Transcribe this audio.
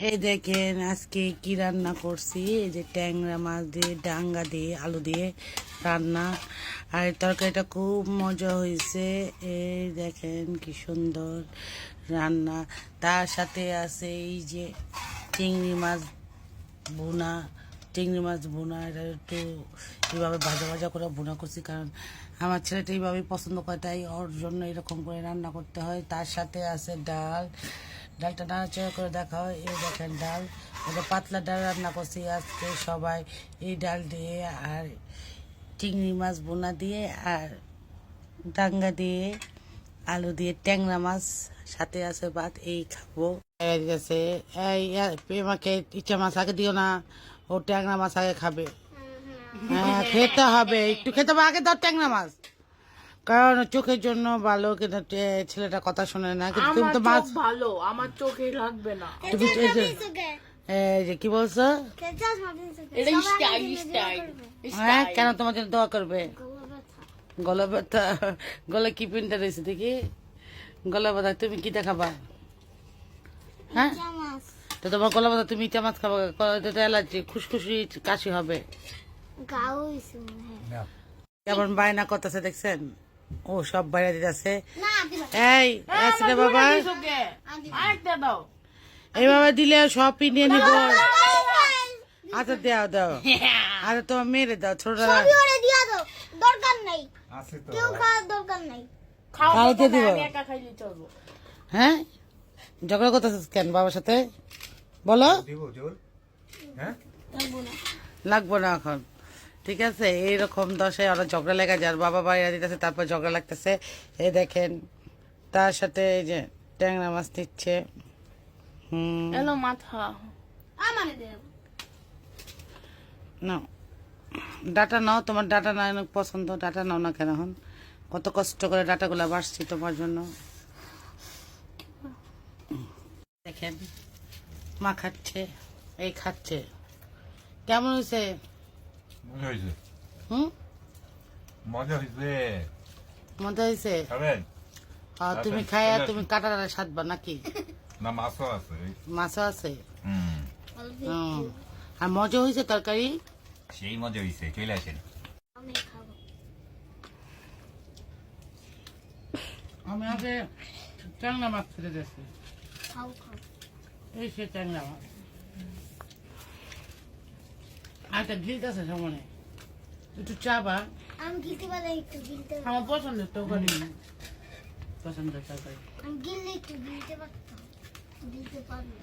এই দেখেন আজকে কি রান্না করছি। এই যে ট্যাংরা মাছ দিয়ে ডাঙ্গা দিয়ে আলু দিয়ে রান্না। আর এই তরকারিটা খুব মজা হয়েছে। এই দেখেন কি সুন্দর রান্না। তার সাথে আছে এই যে চিংড়ি মাছ ভুনা। চিংড়ি মাছ ভুনা এটা একটু এইভাবে ভাজা ভাজা করে ভুনা করছি, কারণ আমার ছেলেটা এইভাবেই পছন্দ করে, তাই ওর জন্য এরকম করে রান্না করতে হয়। তার সাথে আছে ডাল। ডালটা নাড়াচাড়া করে দেখা হয়। এই দেখেন ডাল, ওটা পাতলা ডাল রান্না করছি আজকে সবাই এই ডাল দিয়ে, আর চিংড়ি মাছ ভুনা দিয়ে, আর ডাঙ্গা দিয়ে আলু দিয়ে ট্যাংরা মাছ, সাথে আছে ভাত। এই খাবো। আছে এই আমাকে ইচ্ছা মাছ আগে দিও না, ও ট্যাংরা মাছ আগে খাবে। হ্যাঁ খেতে হবে, একটু খেতে হবে, আগে দাও ট্যাংরা মাছ, কারণ চোখের জন্য ভালো। কিন্তু ছেলেটা কথা শোনে না। কিন্তু তুমি তো মাছ ভালো, আমার চোখে লাগবে না। তুমি এই যে কি বলছো? এটা স্টাইল স্টাইল। হ্যাঁ কেন তোমার জন্য দোয়া করবে? গলা ব্যথা, গলা কি পিনটা রয়েছে দেখি, গলা ব্যথা। তুমি কি দেখাবা? হ্যাঁ তো তোমার গলা ব্যথা, তুমি ইচা মাছ খাবা, অ্যালার্জি, খুশখুশি কাশি হবে। কেমন বায়না করতেছে দেখছেন? ও সব বাইরে দিতেছে। এই আসলে বাবা এইভাবে দিলে সব পিনিয়ে নিব। আচ্ছা দাও দাও, আচ্ছা তোমার মেরে দাও, ছোটরা দরকার নাই, কেউ খাওয়ার দরকার নাই। খাইতে দিব। একা খাইলে চলবো। হ্যাঁ ঝগড়া করতেছিস কেন বাবার সাথে? বলো। লাগবো না এখন, ঠিক আছে? এইরকম দশায় ওরা ঝগড়া লেগে যায়, আর বাবা বাইরে দিতেছে তারপর ঝগড়া লাগতেছে। এই দেখেন তার সাথে এই যে ট্যাংরা মাছ দিচ্ছে। এলো মাথা নাও ডাটা নাও, তোমার ডাটা না অনেক পছন্দ, ডাটা নাও না কেন? এখন কত কষ্ট করে ডাটাগুলো বাড়ছি তোমার জন্য। দেখেন মা খাচ্ছে, এই খাচ্ছে। কেমন হয়েছে? মজা হয়েছে। হুম মজা হয়েছে। মজা হয়েছে? খাবেন? তুমি খায়া তুমি কাটা সাধবা নাকি? না মাছও আছে। মাছও আছে। হুম, আর মজা হয়েছে তরকারি? সেই মজা হয়েছে, চলে আসেন। আমি আগে ট্যাংরা মাছ খেতে যাচ্ছি। এই সে ট্যাংরা মাছ। আর একটা গিলতে আছে সামনে, একটু চাবা। আমি গিলতে পারি, একটু গিলতে পারি। আমার পছন্দের তরকারি, পছন্দের তরকারি। আমি গিললে একটু গিলতে পারতাম, গিলতে পারবো।